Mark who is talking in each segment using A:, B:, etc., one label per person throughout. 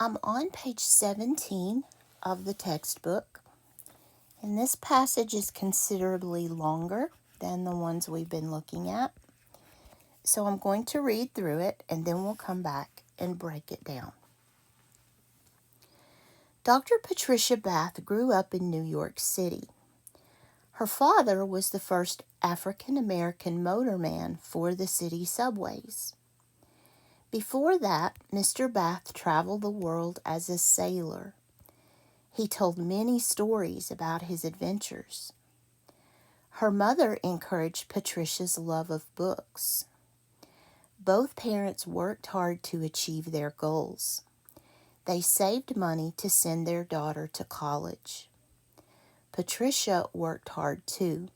A: I'm on page 17 of the textbook, and this passage is considerably longer than the ones we've been looking at. So I'm going to read through it, and then we'll come back and break it down. Dr. Patricia Bath grew up in New York City. Her father was the first African-American motorman for the city subways. Before that, Mr. Bath traveled the world as a sailor. He told many stories about his adventures. Her mother encouraged Patricia's love of books. Both parents worked hard to achieve their goals. They saved money to send their daughter to college. Patricia worked hard too.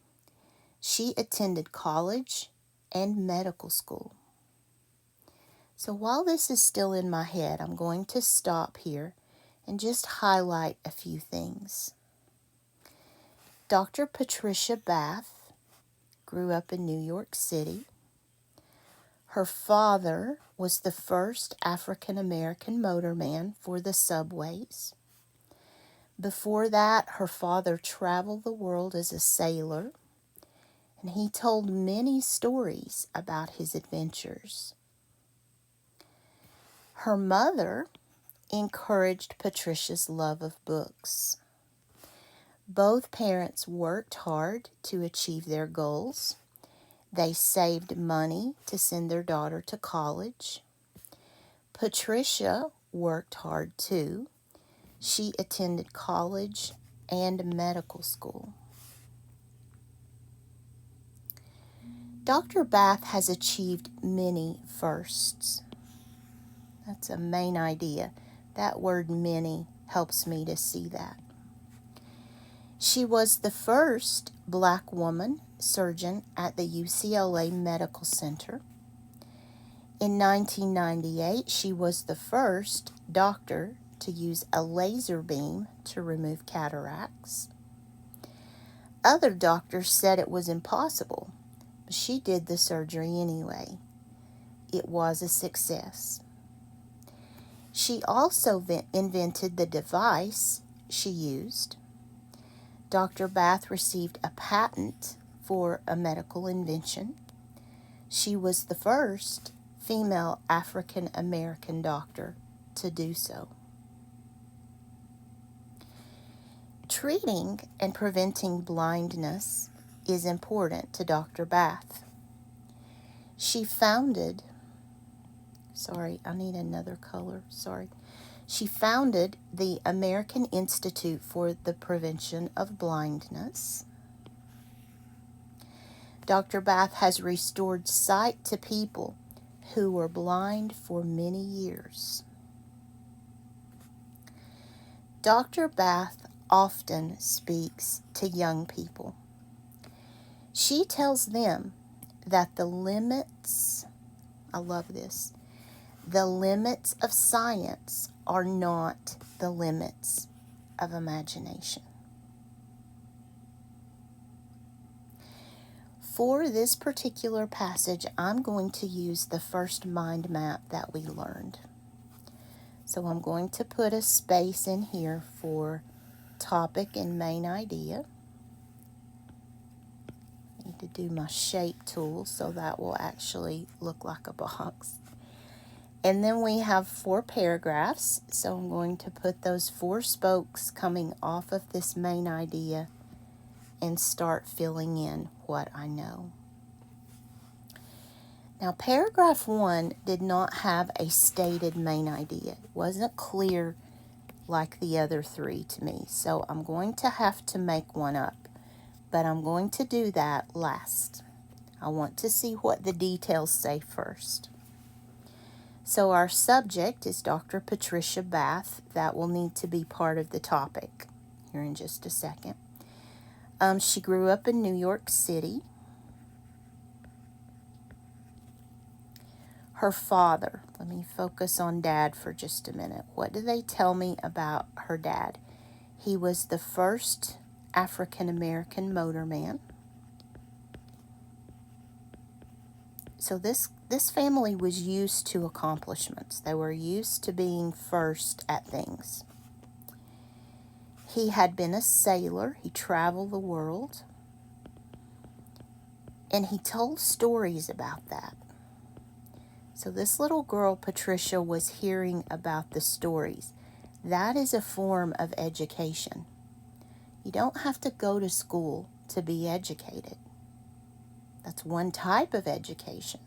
A: She attended college and medical school. So while this is still in my head, I'm going to stop here and just highlight a few things. Dr. Patricia Bath grew up in New York City. Her father was the first African-American motorman for the subways. Before that, her father traveled the world as a sailor, and he told many stories about his adventures. Her mother encouraged Patricia's love of books. Both parents worked hard to achieve their goals. They saved money to send their daughter to college. Patricia worked hard too. She attended college and medical school. Dr. Bath has achieved many firsts. That's a main idea. That word many helps me to see that. She was the first Black woman surgeon at the UCLA Medical Center. In 1998, she was the first doctor to use a laser beam to remove cataracts. Other doctors said it was impossible, but she did the surgery anyway. It was a success. She also invented the device she used. Dr. Bath received a patent for a medical invention. She was the first female African American doctor to do so. Treating and preventing blindness is important to Dr. Bath. She founded the American Institute for the Prevention of Blindness. Dr. Bath has restored sight to people who were blind for many years. Dr. Bath often speaks to young people. She tells them that the limits of science are not the limits of imagination. For this particular passage, I'm going to use the first mind map that we learned. So I'm going to put a space in here for topic and main idea. I need to do my shape tool so that will actually look like a box. And then we have 4 paragraphs, so I'm going to put those 4 spokes coming off of this main idea and start filling in what I know. Now, paragraph 1 did not have a stated main idea. It wasn't clear like the other 3 to me, so I'm going to have to make one up, but I'm going to do that last. I want to see what the details say first. So our subject is Dr. Patricia Bath. That will need to be part of the topic here in just a second. She grew up in New York City. Her father, let me focus on Dad for just a minute. What do they tell me about her dad? He was the first African American motorman. So this family was used to accomplishments. They were used to being first at things. He had been a sailor. He traveled the world. And he told stories about that. So this little girl, Patricia, was hearing about the stories. That is a form of education. You don't have to go to school to be educated. That's one type of education.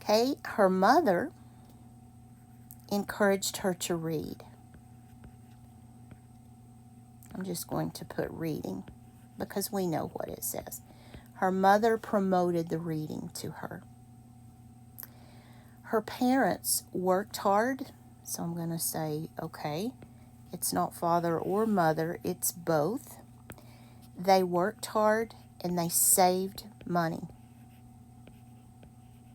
A: Okay, her mother encouraged her to read. I'm just going to put reading because we know what it says. Her mother promoted the reading to her. Her parents worked hard, so I'm going to say, okay, it's not father or mother, it's both. They worked hard and they saved money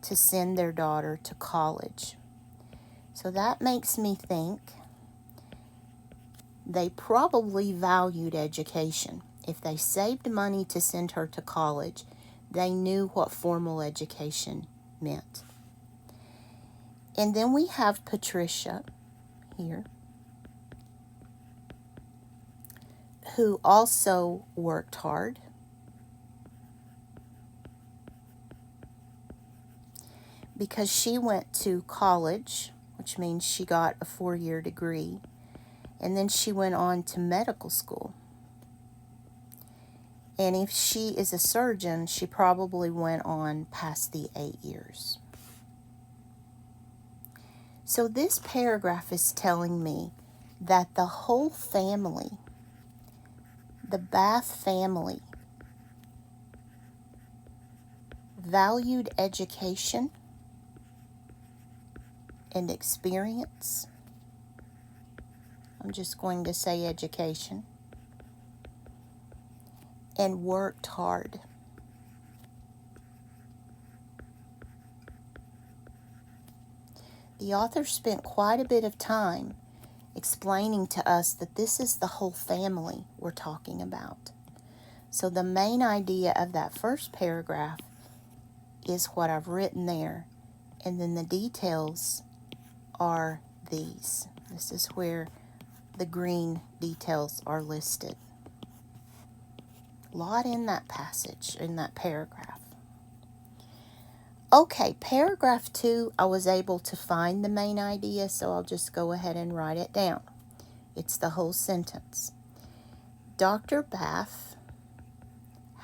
A: to send their daughter to college. So that makes me think they probably valued education. If they saved money to send her to college, they knew what formal education meant. And then we have Patricia here, who also worked hard. Because she went to college, which means she got a 4-year degree, and then she went on to medical school. And if she is a surgeon, she probably went on past the 8 years. So this paragraph is telling me that the whole family, the Bath family, valued education and experience. I'm just going to say education. And worked hard. The author spent quite a bit of time explaining to us that this is the whole family we're talking about. So the main idea of that first paragraph is what I've written there, and then the details are these. This is where the green details are listed. A lot in that passage, in that paragraph. Okay, paragraph 2, I was able to find the main idea, so I'll just go ahead and write it down. It's the whole sentence. Dr. Bath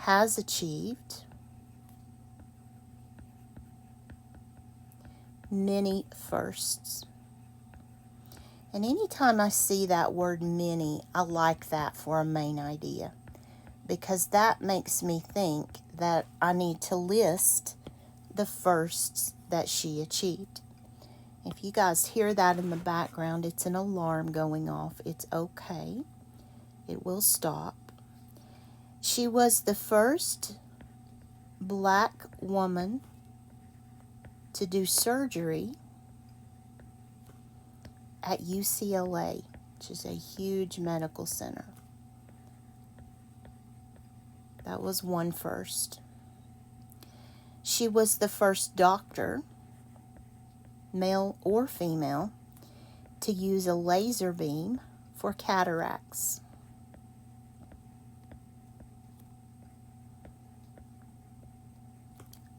A: has achieved many firsts. And anytime I see that word many, I like that for a main idea, because that makes me think that I need to list the firsts that she achieved. If you guys hear that in the background, it's an alarm going off. It's okay. It will stop. She was the first black woman to do surgery at UCLA, which is a huge medical center. That was one first. She was the first doctor, male or female, to use a laser beam for cataracts.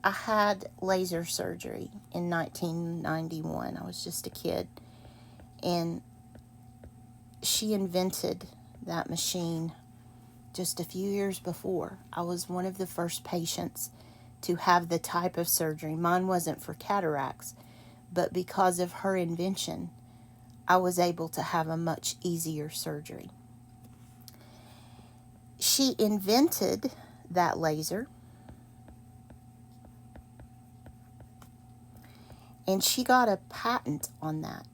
A: I had laser surgery in 1991. I was just a kid. And she invented that machine just a few years before. I was one of the first patients to have the type of surgery. Mine wasn't for cataracts, but because of her invention, I was able to have a much easier surgery. She invented that laser, and she got a patent on that.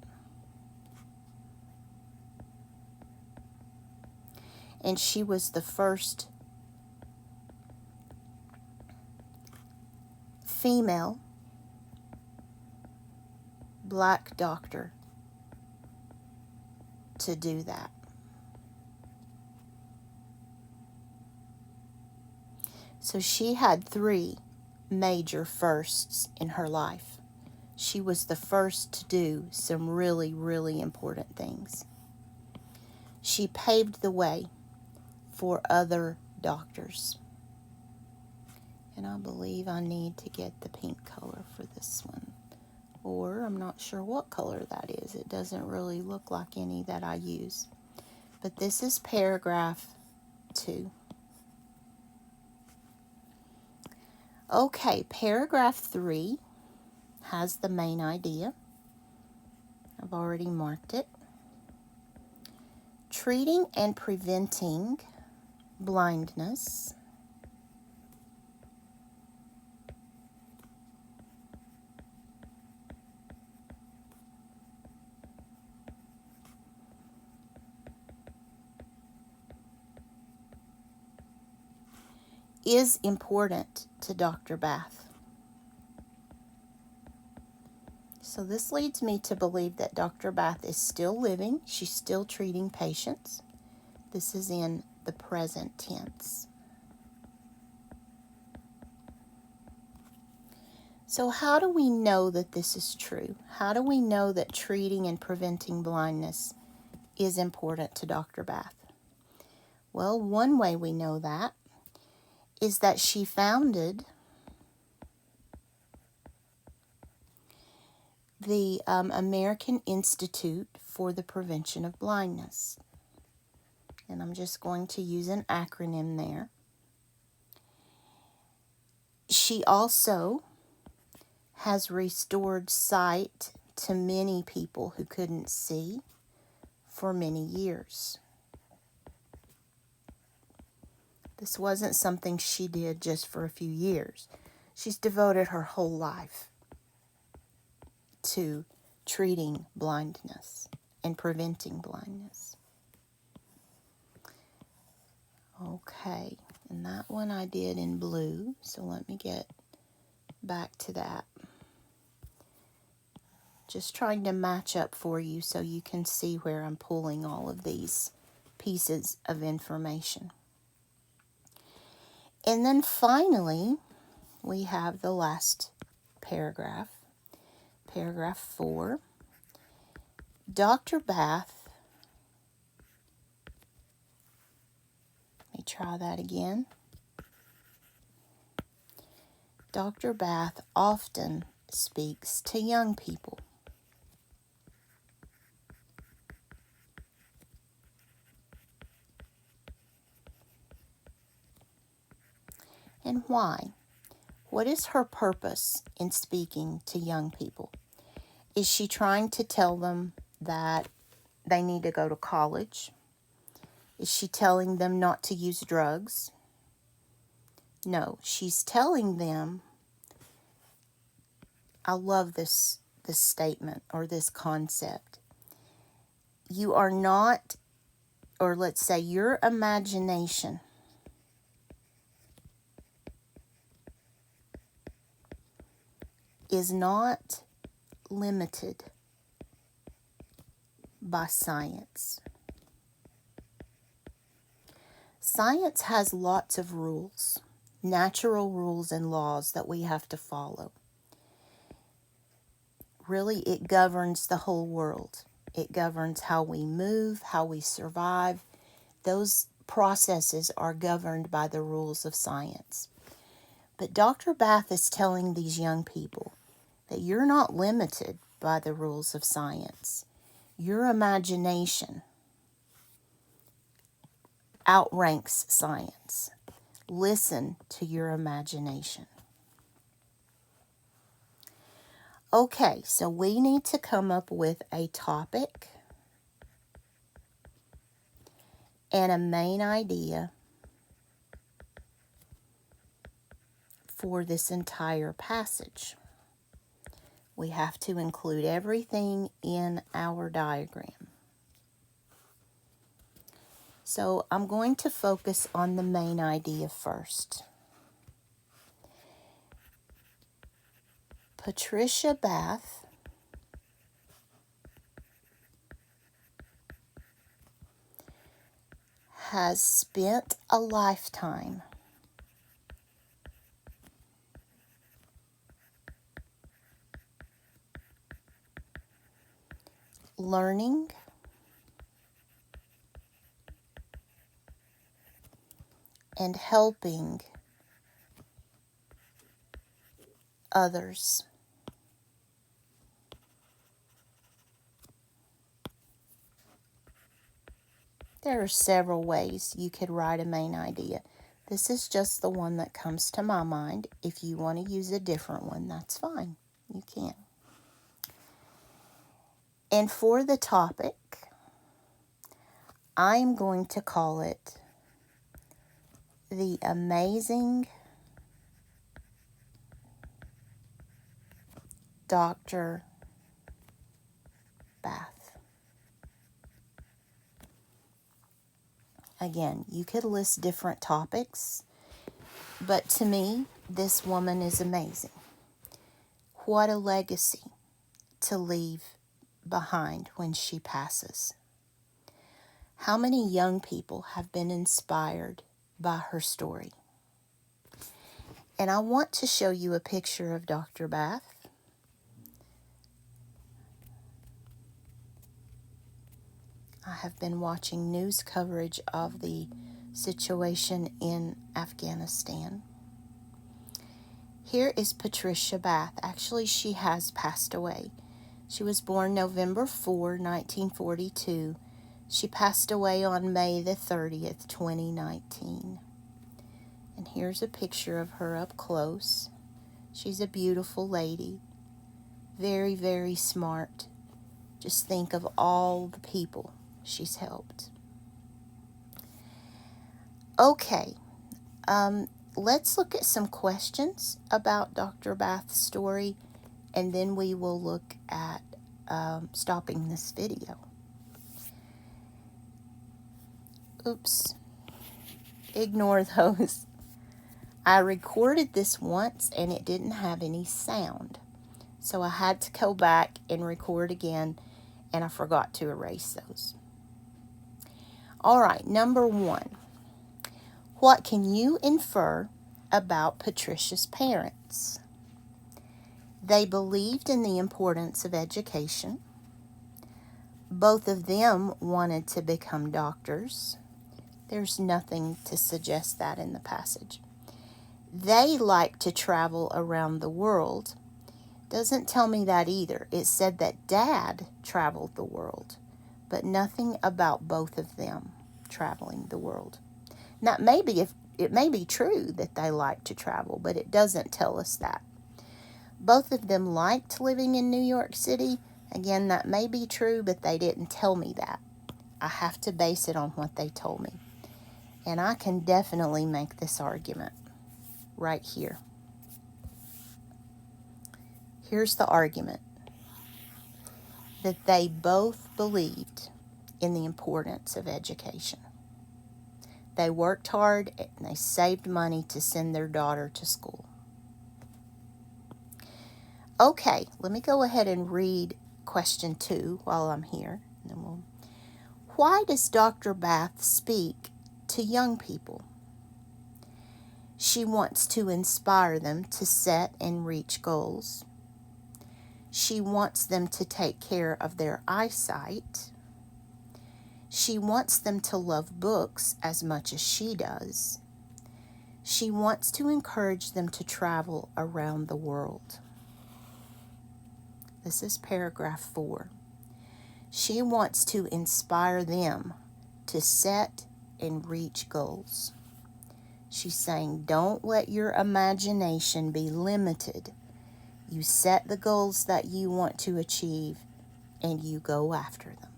A: And she was the first female black doctor to do that. So she had 3 major firsts in her life. She was the first to do some really, really important things. She paved the way for other doctors. And I believe I need to get the pink color for this one. Or I'm not sure what color that is. It doesn't really look like any that I use. But this is paragraph 2. Okay, paragraph 3 has the main idea. I've already marked it. Treating and preventing blindness is important to Dr. Bath. So this leads me to believe that Dr. Bath is still living. She's still treating patients. This is in the present tense. So how do we know that this is true? How do we know that treating and preventing blindness is important to Dr. Bath? Well, one way we know that is that she founded the American Institute for the Prevention of Blindness. And I'm just going to use an acronym there. She also has restored sight to many people who couldn't see for many years. This wasn't something she did just for a few years. She's devoted her whole life to treating blindness and preventing blindness. Okay, and that one I did in blue, so let me get back to that. Just trying to match up for you so you can see where I'm pulling all of these pieces of information. And then finally, we have the last paragraph, paragraph 4. Dr. Bath, let me try that again. Dr. Bath often speaks to young people. And why? What is her purpose in speaking to young people? Is she trying to tell them that they need to go to college? Is she telling them not to use drugs? No, she's telling them, I love this statement or this concept. You are not, or let's say your imagination is not limited by science. Science has lots of rules, natural rules and laws that we have to follow. Really, it governs the whole world. It governs how we move, how we survive. Those processes are governed by the rules of science. But Dr. Bath is telling these young people that you're not limited by the rules of science. Your imagination outranks science. Listen to your imagination. Okay, so we need to come up with a topic and a main idea for this entire passage. We have to include everything in our diagram. So I'm going to focus on the main idea first. Patricia Bath has spent a lifetime learning and helping others. There are several ways you could write a main idea. This is just the one that comes to my mind. If you want to use a different one, that's fine. You can. And for the topic, I'm going to call it The Amazing Dr. Bath. Again, you could list different topics, but to me, this woman is amazing. What a legacy to leave behind when she passes. How many young people have been inspired by her story? And I want to show you a picture of Dr. Bath. I have been watching news coverage of the situation in Afghanistan. Here is Patricia Bath. Actually, she has passed away. She was born November 4, 1942. She passed away on May the 30th, 2019. And here's a picture of her up close. She's a beautiful lady. Very, very smart. Just think of all the people she's helped. Okay, let's look at some questions about Dr. Bath's story, and then we will look at stopping this video. Oops, ignore those. I recorded this once and it didn't have any sound, so I had to go back and record again, and I forgot to erase those. All right, number 1. What can you infer about Patricia's parents? They believed in the importance of education. Both of them wanted to become doctors. There's nothing to suggest that in the passage. They liked to travel around the world. Doesn't tell me that either. It said that Dad traveled the world, but nothing about both of them traveling the world. Now, it may be true that they like to travel, but it doesn't tell us that. Both of them liked living in New York City. Again, that may be true, but they didn't tell me that. I have to base it on what they told me. And I can definitely make this argument right here. Here's the argument. That they both believed in the importance of education. They worked hard and they saved money to send their daughter to school. Okay, let me go ahead and read question 2 while I'm here. Why does Dr. Bath speak to young people? She wants to inspire them to set and reach goals. She wants them to take care of their eyesight. She wants them to love books as much as she does. She wants to encourage them to travel around the world. This is paragraph 4. She wants to inspire them to set and reach goals. She's saying, don't let your imagination be limited. You set the goals that you want to achieve and you go after them.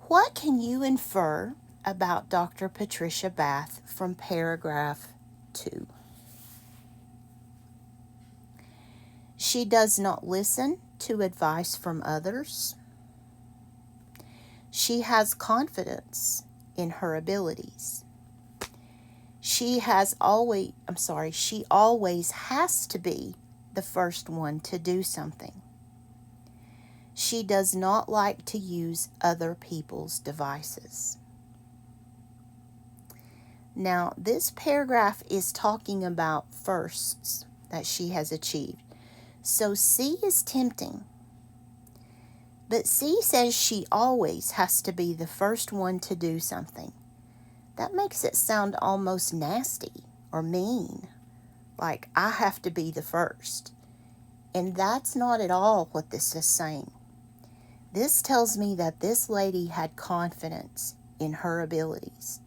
A: What can you infer about Dr. Patricia Bath from paragraph 2? She does not listen to advice from others. She has confidence in her abilities. She always has to be the first one to do something. She does not like to use other people's devices. Now, this paragraph is talking about firsts that she has achieved. So C is tempting. But C says she always has to be the first one to do something. That makes it sound almost nasty or mean, like I have to be the first. And that's not at all what this is saying. This tells me that this lady had confidence in her abilities.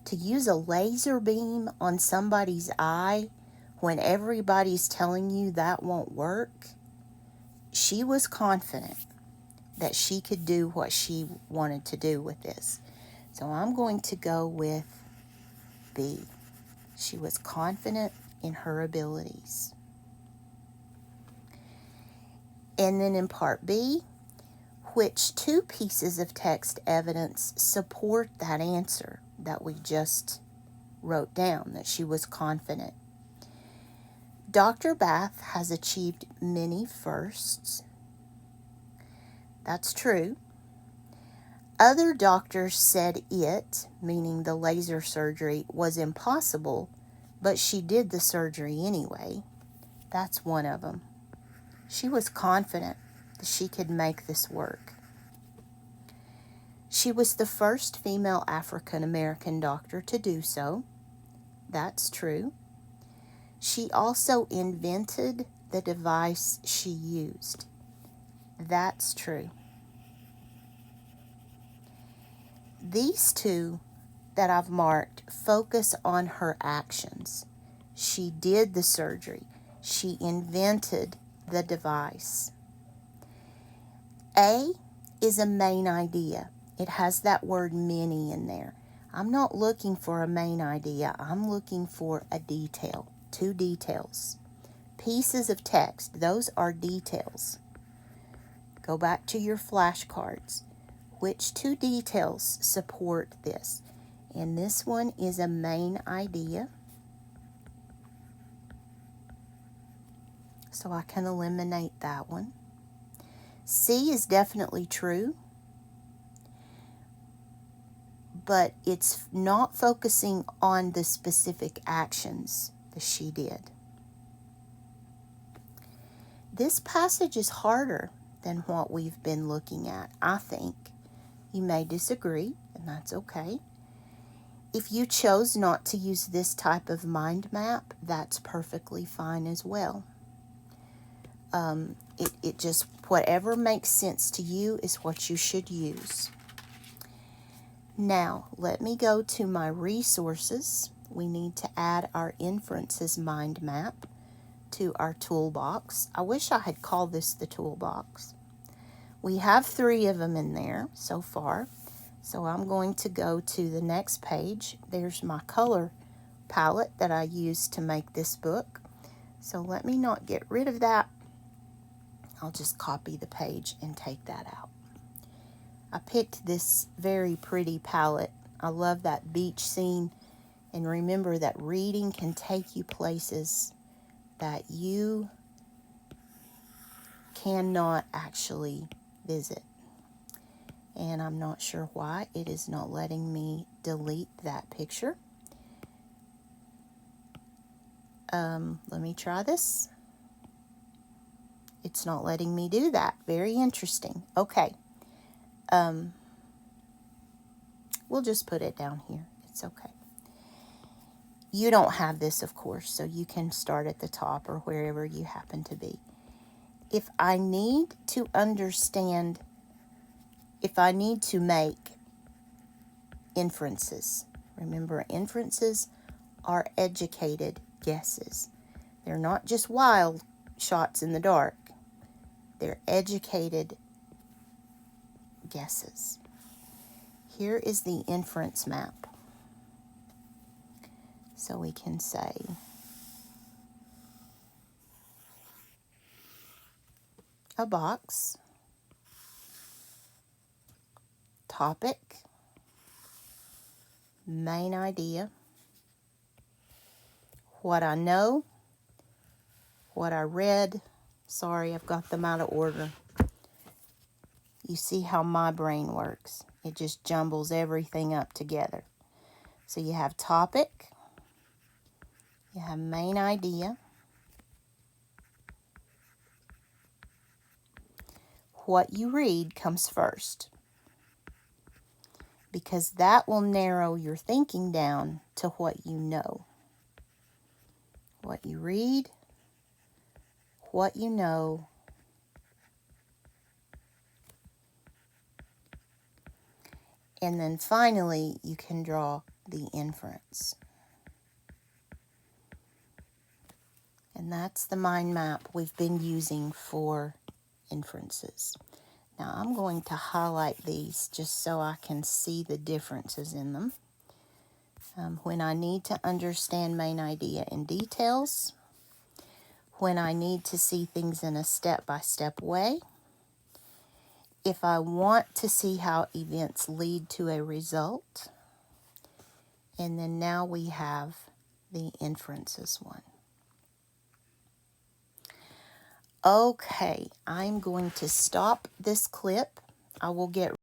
A: To use a laser beam on somebody's eye when everybody's telling you that won't work, she was confident that she could do what she wanted to do with this. So I'm going to go with B. She was confident in her abilities. And then in part B, which two pieces of text evidence support that answer that we just wrote down, that she was confident? Dr. Bath has achieved many firsts. That's true. Other doctors said it, meaning the laser surgery, was impossible, but she did the surgery anyway. That's one of them. She was confident that she could make this work. She was the first female African American doctor to do so. That's true. She also invented the device she used. That's true. These two that I've marked focus on her actions. She did the surgery. She invented the device. A is a main idea. It has that word many in there. I'm not looking for a main idea. I'm looking for a detail. Two details. Pieces of text. Those are details. Go back to your flashcards. Which two details support this? And this one is a main idea. So I can eliminate that one. C is definitely true, but it's not focusing on the specific actions that she did. This passage is harder than what we've been looking at, I think. You may disagree, and that's okay. If you chose not to use this type of mind map, that's perfectly fine as well. It just, whatever makes sense to you is what you should use. Now, let me go to my resources. We need to add our inferences mind map to our toolbox. I wish I had called this the toolbox. We have 3 of them in there so far. So I'm going to go to the next page. There's my color palette that I used to make this book. So let me not get rid of that. I'll just copy the page and take that out. I picked this very pretty palette. I love that beach scene. And remember that reading can take you places that you cannot actually visit. And I'm not sure why it is not letting me delete that picture. Let me try this. It's not letting me do that. Very interesting. Okay. We'll just put it down here. It's okay. You don't have this, of course, so you can start at the top or wherever you happen to be. If I need to understand, if I need to make inferences, remember, inferences are educated guesses. They're not just wild shots in the dark. They're educated guesses. Here is the inference map. So we can say a box, topic, main idea, what I know, what I read. Sorry, I've got them out of order. You see how my brain works. It just jumbles everything up together. So you have topic, you have main idea, what you read comes first, because that will narrow your thinking down to what you know. What you read, what you know, and then finally you can draw the inference. And that's the mind map we've been using for inferences. Now I'm going to highlight these just so I can see the differences in them. When I need to understand main idea in details, when I need to see things in a step-by-step way, if I want to see how events lead to a result, and then now we have the inferences one. Okay, I'm going to stop this clip. I will get